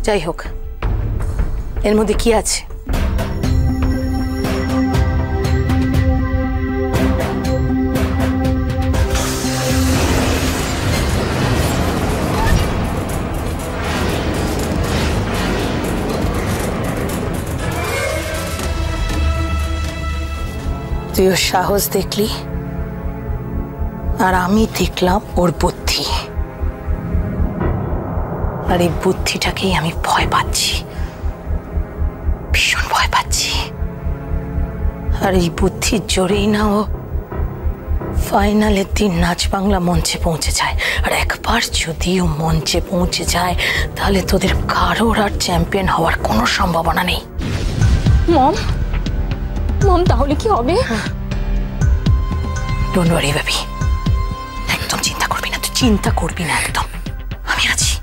যাই হোক, এর মধ্যে কি আছে? তুই ওর সাহস দেখলি, আর আমি দেখলাম ওর বুদ্ধি। আর এই বুদ্ধিটাকেই আমি ভয় পাচ্ছি, ভীষণ ভয় পাচ্ছি। আর এই বুদ্ধির জোরেই না ও ফাইনালের দিন নাচ বাংলা মঞ্চে পৌঁছে যায়। আর একবার যদি ও মঞ্চে পৌঁছে যায়, তাহলে তোদের কারোর আর চ্যাম্পিয়ন হওয়ার কোনো সম্ভাবনা নেই। মম, মম তাহলে কি হবে? ডোন্ট ওয়ারি বেবি, একদম চিন্তা করবি না, তুই চিন্তা করবি না একদম, আমি আছি।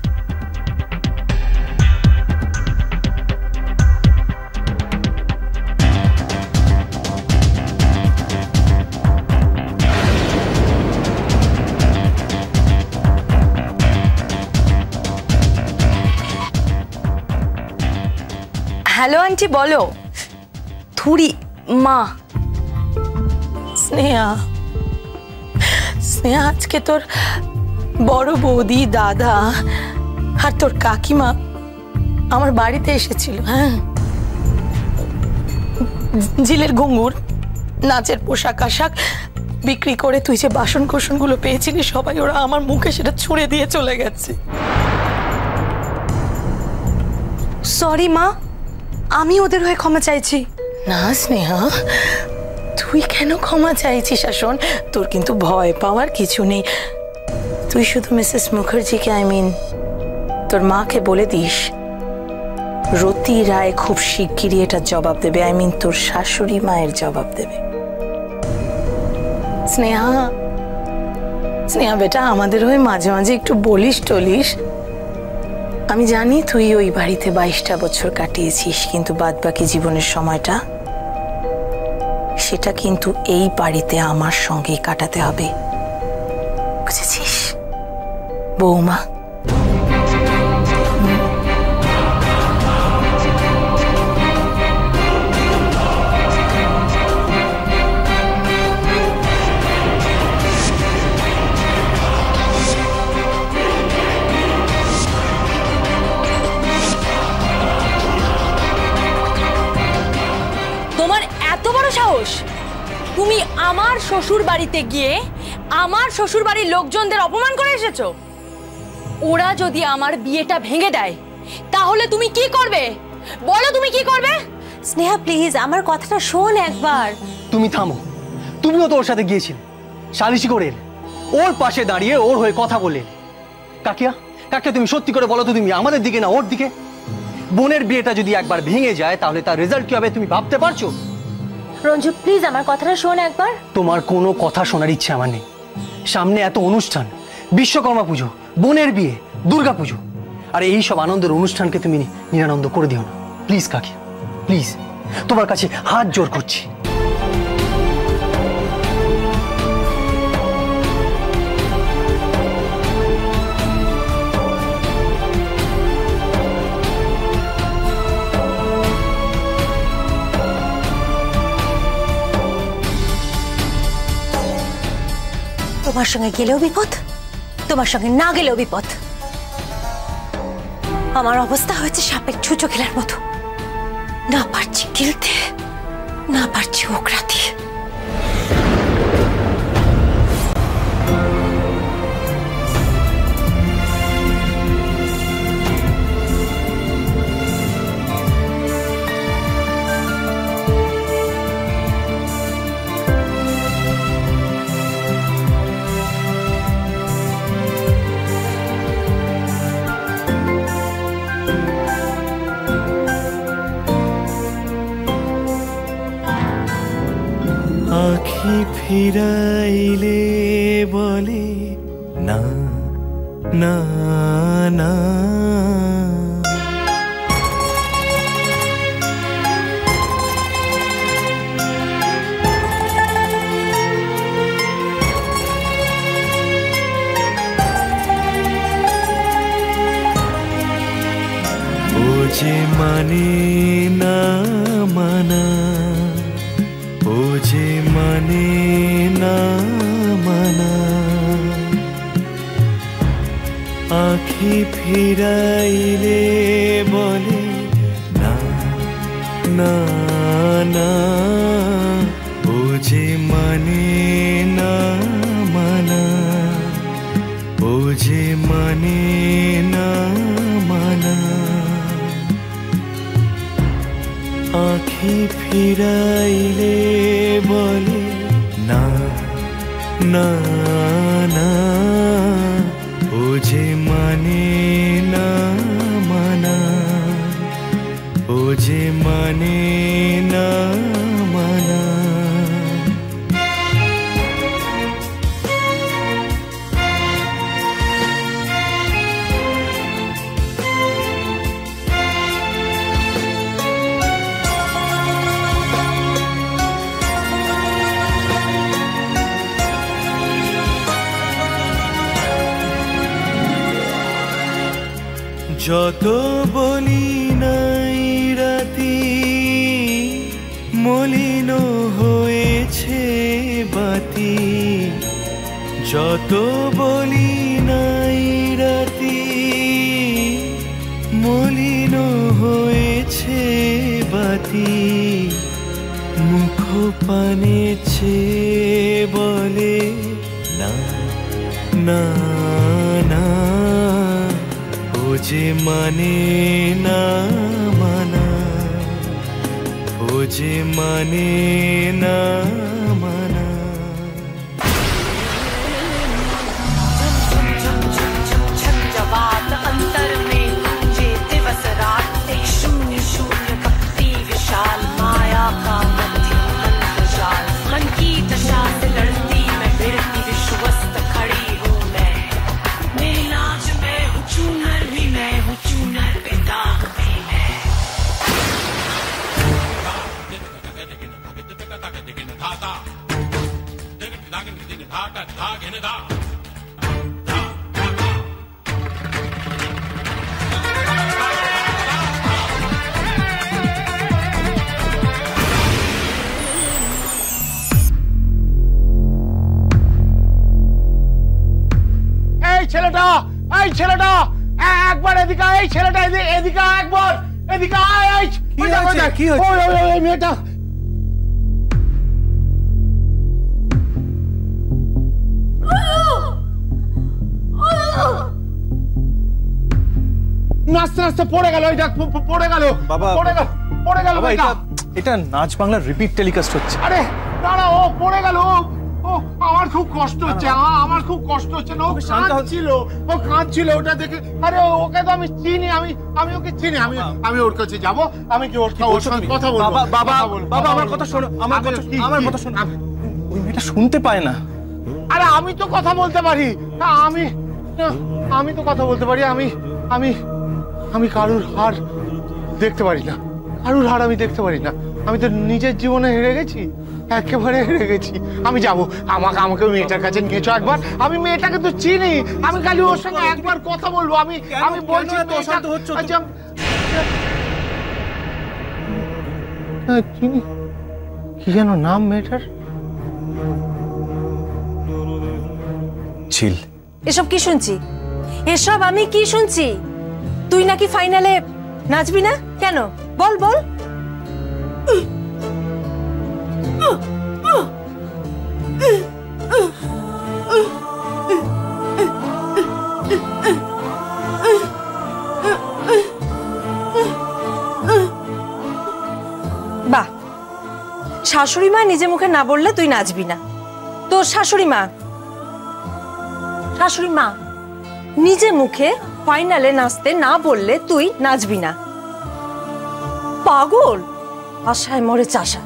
হ্যালো আন্টি, বলো। থুরি মা। স্নেহা, স্নেহা, আজকে তোর বড় বৌদি, দাদা আর তোর কাকিমা আমার বাড়িতে এসেছিল। হ্যাঁ, জিলের ঘুঙুর, নাচের পোশাক আশাক বিক্রি করে তুই যে বাসন কোসনগুলো পেয়েছিলি, সবাই ওরা আমার মুখে সেটা ছুঁড়ে দিয়ে চলে গেছে। সরি মা, আমি ওদের হয়ে ক্ষমা চাইছি। না স্নেহা, তুই কেন ক্ষমা চাইছিস? শাসন, তোর কিন্তু ভয় পাওয়ার কিছু নেই। তুই শুধু মিসেস মুখার্জিকে, তোর মাকে বলে দিস, রতি রায় খুব শিগগিরই এটা জবাব দেবে। তোর শাশুড়ি মায়ের জবাব দেবে। স্নেহা, স্নেহা বেটা, আমাদের হয়ে মাঝে মাঝে একটু বলিস টলিস। আমি জানি তুই ওই বাড়িতে 22টা বছর কাটিয়েছিস, কিন্তু বাদ বাকি জীবনের সময়টা সেটা কিন্তু এই বাড়িতে আমার সঙ্গেই কাটাতে হবে, বুঝেছিস বৌমা? তুমি আমার শ্বশুর বাড়িতে গিয়ে আমার শ্বশুর বাড়ির লোকজনদের অপমান করে এসেছো। ওরা যদি আমার বিয়েটা ভেঙে দেয়, তাহলে তুমি কি করবে? বলো, তুমি কি করবে? স্নেহা প্লিজ, আমার কথাটা শোন একবার। তুমি থামো, তুমিও তো ওর সাথে গিয়েছিলে, সালিশি করে এলে, ওর পাশে দাঁড়িয়ে ওর হয়ে কথা বলে। কাকিয়া, কাকিয়া তুমি সত্যি করে বলো তো, তুমি আমাদের দিকে না ওর দিকে? বোনের বিয়েটা যদি একবার ভেঙে যায়, তাহলে তার রেজাল্ট কি হবে তুমি ভাবতে পারছো? রঞ্জু প্লিজ, আমার কথাটা শোন একবার। তোমার কোনো কথা শোনার ইচ্ছে আমার নেই। সামনে এত অনুষ্ঠান, বিশ্বকর্মা পুজো, বোনের বিয়ে, দুর্গা পুজো, আর এই সব আনন্দের অনুষ্ঠানকে তুমি নিরানন্দ করে দিও না প্লিজ কাকিয়া, প্লিজ, তোমার কাছে হাত জোর করছি। তোমার সঙ্গে গেলেও বিপদ, তোমার সঙ্গে না গেলেও বিপদ। আমার অবস্থা হয়েছে সাপের ছুঁচো খেলার মতো, না পারছি গিলতে, না পারছি ওকরাতে। আখি ফিরাইলে বলে না না না, যে মানে না মানা, ও যে মানে না মানা। আখি ফিরাইলে বলে না না না, ও যে মানে না মানা, ও যে মানে না মানা। আখি ফিরাইলে বলে না না না, ও যে মানে না মানা, ও যে মানে না মানা। যত বলি নাই রাতি, মলিন হয়েছে বাতি। যত বলি নাই রাতি, মলিন হয়েছে বাতি। মুখ পানে চেয়ে বলে না না না, ও যে মানে না মানা, ও যে মানে না মানা। झंझावात अंतर में गूंजे दिवस रात, एक शून्य शून्य कपटी विशाल माया का मध्यम जाल। मन की दशा से लड़ती मैं भिड़ती विश्वस्त खड़ी हूँ मैं। मेरी लाज मैं हूँ चूनर भी मैं हूँ चूनर पे दाग भी मैं। ছেলেটা, এই ছেলেটা একবার এদিকে আয়, এই ছেলেটা এদিকে আয়, একবার এদিকে আয়। এই কি হয়েছে? কি হয়েছে? ওই মেয়েটা নাচতে নাচতে পড়ে গেল। ওইটা পড়ে গেল বাবা, পড়ে গেল বাবা, মেয়েটা। এটা নাচ বাংলার রিপিট টেলিকাস্ট হচ্ছে। আরে না না, ও পড়ে গেল। ও আমার খুব কষ্ট হচ্ছে, আমার খুব কষ্ট হচ্ছে না। ও কাঁদছিল ওটা দেখে। আরে ওকে তো আমি চিনি, আমি ওকে চিনি। আমি ওর কাছে যাব, আমি কি ওর সঙ্গে কথা বলবো? বাবা বাবা, আমার কথা শোনো, আমার কথা শোনো। ওই মেয়েটা শুনতে পায় না। আরে আমি তো কথা বলতে পারি। আমি তো কথা বলতে পারি। আমি কারুর হার দেখতে পারি না, কারুর হার আমি দেখতে পারি না। আমি তো নিজের জীবনে হেরে গেছি, একেবারে হেরে গেছি। আমি যাবো, আমাকে মেয়েটার কাছে নিয়েছো একবার। আমি মেয়েটাকে তো চিনি, আমি খালি ওর সঙ্গে একবার কথা বলবো। আমি বলছি চিনি। কি যেন নাম মেয়েটার? ছিল। এসব কি শুনছি? এসব আমি কি শুনছি? তুই নাকি ফাইনালে নাচবি না কেন? বল বল। বাহ, শাশুড়ি মা নিজে মুখে না বললে তুই নাচবি না। তোর শাশুড়ি মা নিজে মুখে ফাইনালে নাচতে না বললে তুই নাচবি না। পাগল, আশায় মরে চাষা।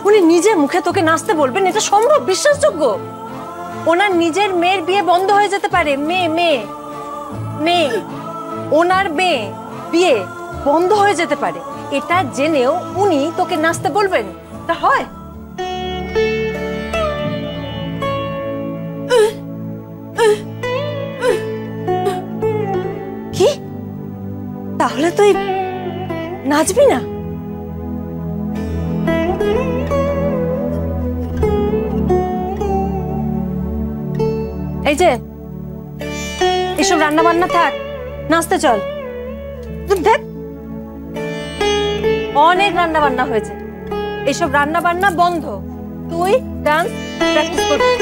উনি নিজে মুখে তোকে নাচতে বলবেন, এটা সম্ভব? বিশ্বাসযোগ্য? ওনার নিজের মেয়ের বিয়ে বন্ধ হয়ে যেতে পারে। মেয়ে ওনার বিয়ে বন্ধ হয়ে যেতে পারে, এটা জেনেও উনি তোকে নাচতে বলবেন? তা হয়? কি? তাহলে তুই নাচবি না? এই যে এসব রান্না বান্না থাক, নাচতে চল। দেখ অনেক রান্না বান্না হয়েছে, এসব রান্না বান্না বন্ধ, তুই ডান্স প্র্যাকটিস করবি।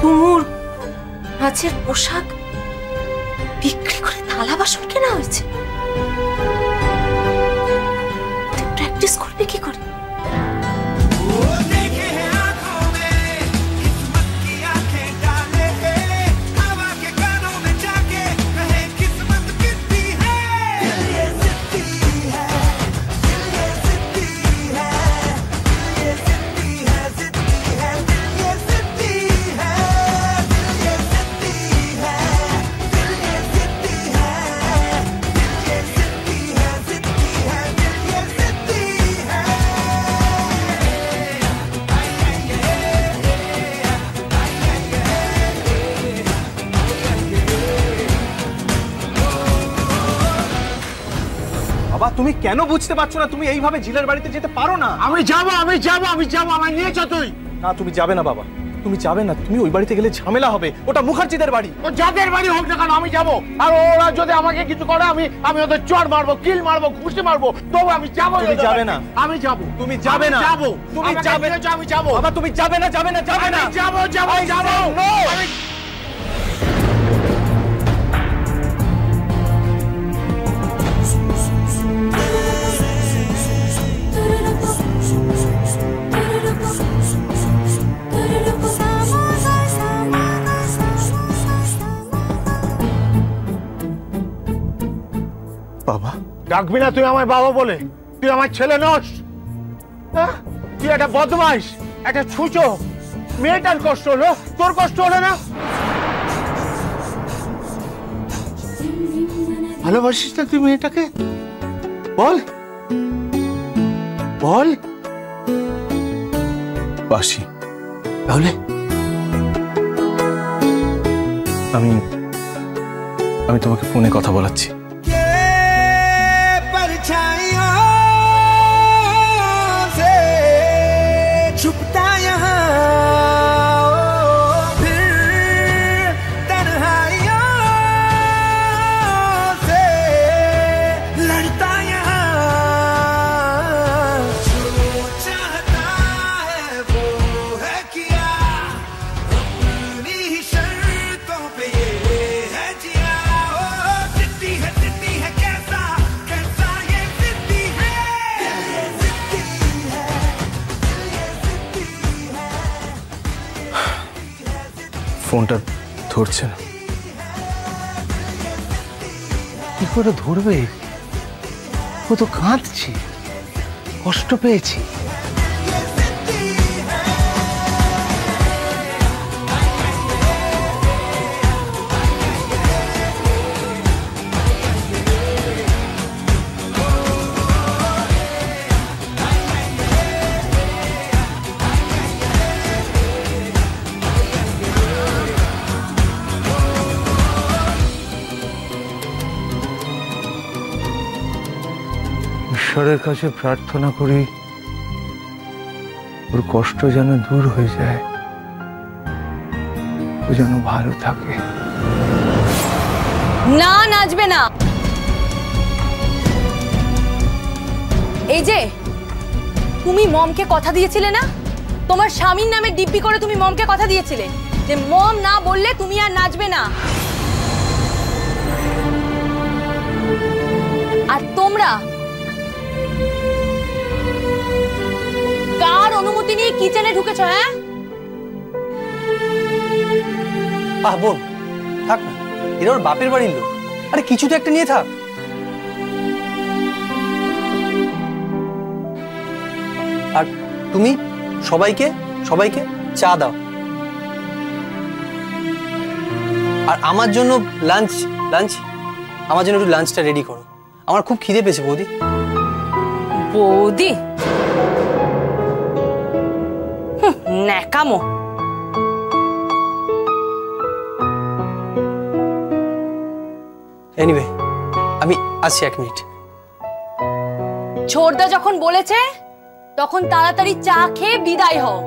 কুমুর নাচের পোশাক বিক্রি করে থালা বাসন কেনা হয়েছে, প্র্যাকটিস করবে কি করে? বাবা তুমি কেন বুঝতে পারছো না? তুমি এইভাবে ঝিলের বাড়িতে যেতে পারো না। আমি যাবো আমায় নিয়ে চল তুই। না তুমি যাবে না বাবা, তুমি যাবে না। তুমি ওই বাড়িতে গেলে ঝামেলা হবে, ওটা মুখার্জিদের বাড়ি। তো যাদের বাড়ি হোক না কেন আমি যাবো, আর ওরা যদি আমাকে কিছু করে আমি ওদের চড় মারবো, কিল মারবো, ঘুষি মারবো, তবু আমি যাবো। তুমি যাবে না। আমি যাবো। তুমি যাবে না। যাবো। তুমি যাবে না। আমি যাবো। বাবা তুমি যাবে না, যাবে না, যাবে না। যাবো। বাবা ডাকবি না তুই আমায় বাবা বলে? তুই আমার ছেলে নস, তুই একটা বদমাইশ, একটা ছুঁচো। মেয়েটার কষ্ট হলো, তোর কষ্ট হলো না? ভালোবাসিস না তুই মেয়েটাকে? বল বল। বাসি। তাহলে আমি তোমাকে ফোনে কথা বলাচ্ছি। ফোনটা ধরছে না। কি করে ধরবে? ও তো কাঁদছে, কষ্ট পেয়েছি। ঈশ্বরের কাছে প্রার্থনা করি ওর কষ্ট যেন দূর হয়ে যায়, ও যেন ভালো থাকে। না, নাচবে না। এই যে তুমি মমকে কথা দিয়েছিলে না, তোমার স্বামীর নামে দিব্যি করে তুমি মমকে কথা দিয়েছিলে যে মম না বললে তুমি আর নাচবে না। আর তোমরা কার অনুমতি নিয়ে কিচেনে ঢুকেছো? হ্যাঁ বোন থাক না, এরা ওর বাপের বাড়ির লোক। আরে কিছু তো একটা নিয়ে থাক। আর তুমি সবাইকে সবাইকে চা দাও। আর আমার জন্য লাঞ্চ আমার জন্য একটু লাঞ্চটা রেডি করো, আমার খুব খিদে পেয়েছে বৌদি। বৌদি ন্যাকামো। এনিওয়ে আমি আসছি 1 মিনিট। ছোটদা যখন বলেছে তখন তাড়াতাড়ি চা খেয়ে বিদায় হও।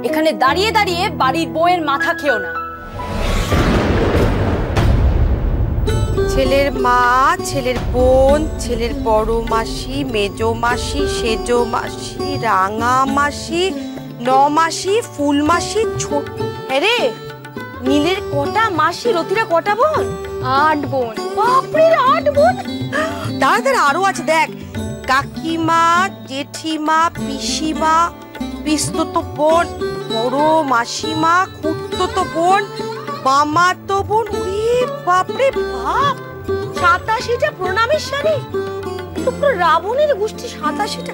এখানে দাঁড়িয়ে দাঁড়িয়ে বাড়ির বউয়ের মাথা খেও না। ছেলের মা, ছেলের বোন, ছেলের বড় মাসি, মেজো মাসি, সেজো মাসি, রাঙা মাসি, নমাসি, ফুল মাসি, ছোট। আরে নীলের কটা মাসি, রতিরা কটা বোন? 8 বোন। বাপরে 8 বোন! তাদের আরো আছে দেখ, কাকিমা, জেঠিমা, পিসিমা, পিস্ততো বোন, বড় মাসিমা, খুড়তো বোন, মামাতো বোন। ওরে বাপরে বাপ, 87টা প্রণামীর শাড়ি। তো পুরো রাবণের গোষ্ঠী 87টা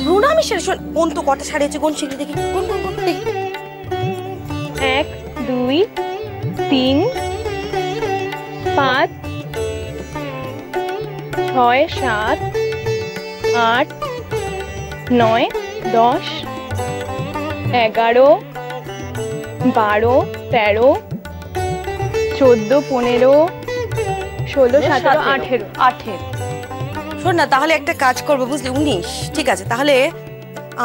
প্রণামীর শাড়ি। শোন কোন তো কটা শাড়ি আছে, কোন সেটা দেখি, কোন দেখি। 1 2 3 5 6 7 8 9 10 11 12 13 14 15 16 17 18। শোন না, তাহলে একটা কাজ করবো বুঝলি, 19। ঠিক আছে, তাহলে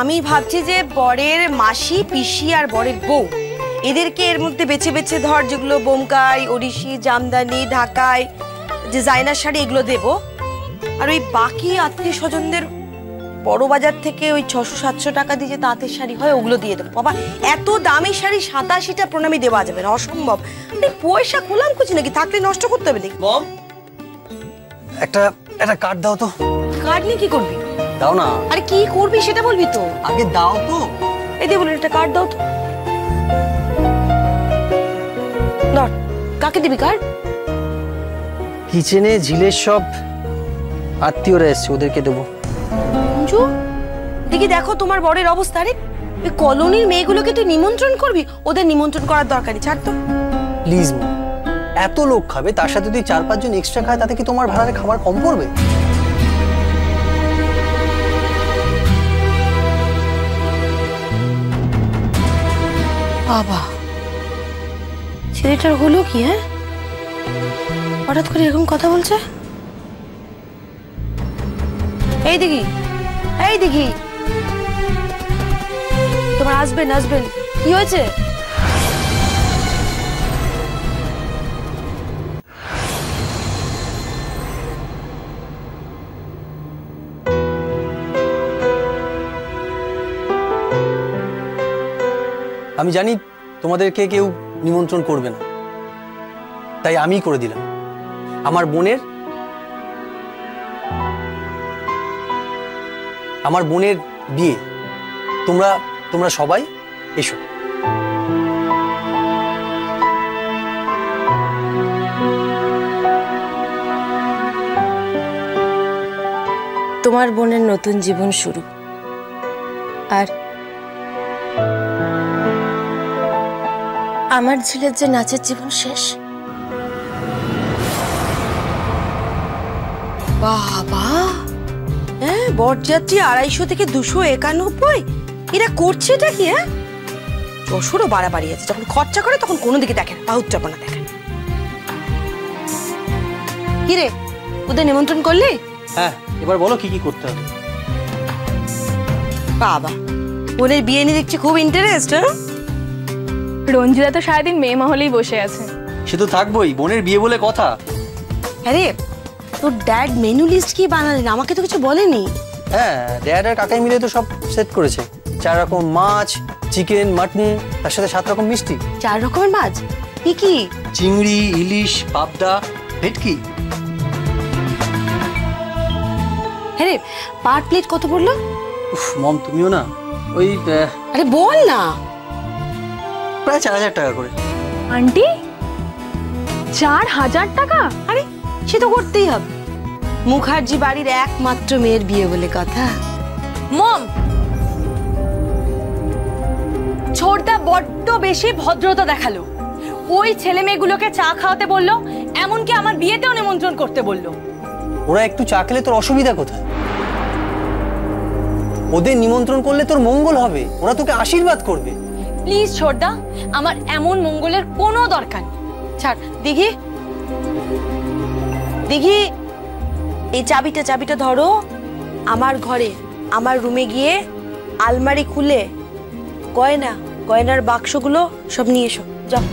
আমি ভাবছি যে বরের মাসি, পিসি আর বরের বউ এদেরকে এর মধ্যে বেছে বেছে ধর, যেগুলো বোমকাই, ওড়িশি, জামদানি, ঢাকায় ডিজাইনার শাড়ি এগুলো দেবো। আর ওই বাকি আত্মীয় স্বজনদের বড় বাজার থেকে ওই 600-700 টাকা দিয়ে যে তাঁতের শাড়ি হয় ওগুলো দিয়ে দেবো। বাবা এত দামি শাড়ি 87টা প্রণামী দেওয়া যাবে না, অসম্ভব। পয়সা খোলাম কুচি নাকি, থাকলে নষ্ট করতে হবে দেখি। মম একটা কার্ড দাও তো। কার্ড নিয়ে কি করবি? দাও না। আরে কি করবি সেটা বলবি তো, আগে দাও তো। এই দিয়ে বলুন একটা কার্ড দাও তো। ধর, কাকে দিবি কার্ড? কিচেনে ঝিলের সব আত্মীয়রা এসছে, ওদেরকে দেবো। দেখি দেখো তোমার বরের অবস্থা। আরে ওই কলোনির মেয়েগুলোকে তুই নিমন্ত্রণ করবি? ওদের নিমন্ত্রণ করার দরকার নেই, ছাড় তো। প্লিজ এত লোক খাবে, তার সাথে তুই 4-5 জন এক্সট্রা খায়, তাতে কি তোমার ভাড়ার খাবার কম পড়বে? বাবা ছেলেটার হলো কি? হ্যাঁ, হঠাৎ করে এরকম কথা বলছে। এই দেখি, এই দেখি, তোমার আসবেন কি হয়েছে? আমি জানি তোমাদেরকে কেউ নিমন্ত্রণ করবে না, তাই আমি করে দিলাম। আমার বোনের বিয়ে, তোমরা সবাই এসো। তোমার বোনের নতুন জীবন শুরু, আর আমার ঝিলের যে নাচের জীবন শেষ। বাবা, হ্যাঁ, বরযাত্রী 250 থেকে 291। এরা করছে এটা কি? হ্যাঁ, যশোরও বাড়াবাড়ি আছে, যখন খরচা করে তখন কোনো দিকে দেখে না, বাহুচ্চাপনা দেখে। কি রে, ওদের নিমন্ত্রণ করলি? হ্যাঁ, এবার বলো কি কি করতে হবে। বাবা, বোনের বিয়ে নিয়ে দেখছি খুব ইন্টারেস্ট। হ্যাঁ, রঞ্জিতা তো সারাদিন মেয়ে মহলেই বসে আছে। সে তো থাকবোই, বোনের বিয়ে বলে কথা। আরে তোর ড্যাড মেনু লিস্ট কি বানালেন? আমাকে তো কিছু বলেনি। হ্যাঁ, ড্যাড আর কাকাই মিলে তো সব সেট করেছে। 4 রকম মাছ, চিকেন, মাটন, তার সাথে 7 রকম মিষ্টি। 4 রকমের মাছ? কি কি? চিংড়ি, ইলিশ, পাবদা, ভেটকি। আরে পার প্লেট কত পড়লো? উফ মম, তুমিও না ওই আরে বল না। প্রায় 4000 টাকা করে। আন্টি 4000 টাকা? আরে সে তো করতেই হবে, মুখার্জি বাড়ির একমাত্র মেয়ের বিয়ে বলে কথা। মম, ছোটদা বড্ড বেশি ভদ্রতা দেখালো। ওই ছেলে মেয়েগুলোকে চা খাওয়াতে বললো, এমনকি আমার বিয়েতেও নিমন্ত্রণ করতে বললো। ওরা একটু চা খেলে তোর অসুবিধা কোথায়? ওদের নিমন্ত্রণ করলে তোর মঙ্গল হবে, ওরা তোকে আশীর্বাদ করবে। প্লিজ ছোটদা, আমার এমন মঙ্গলের কোনো দরকার নেই। ছাড়। দিঘি, দিঘি, এই চাবিটা ধরো, আমার ঘরে আমার রুমে গিয়ে আলমারি খুলে গয়নার বাক্সগুলো সব নিয়ে এসো, যাও।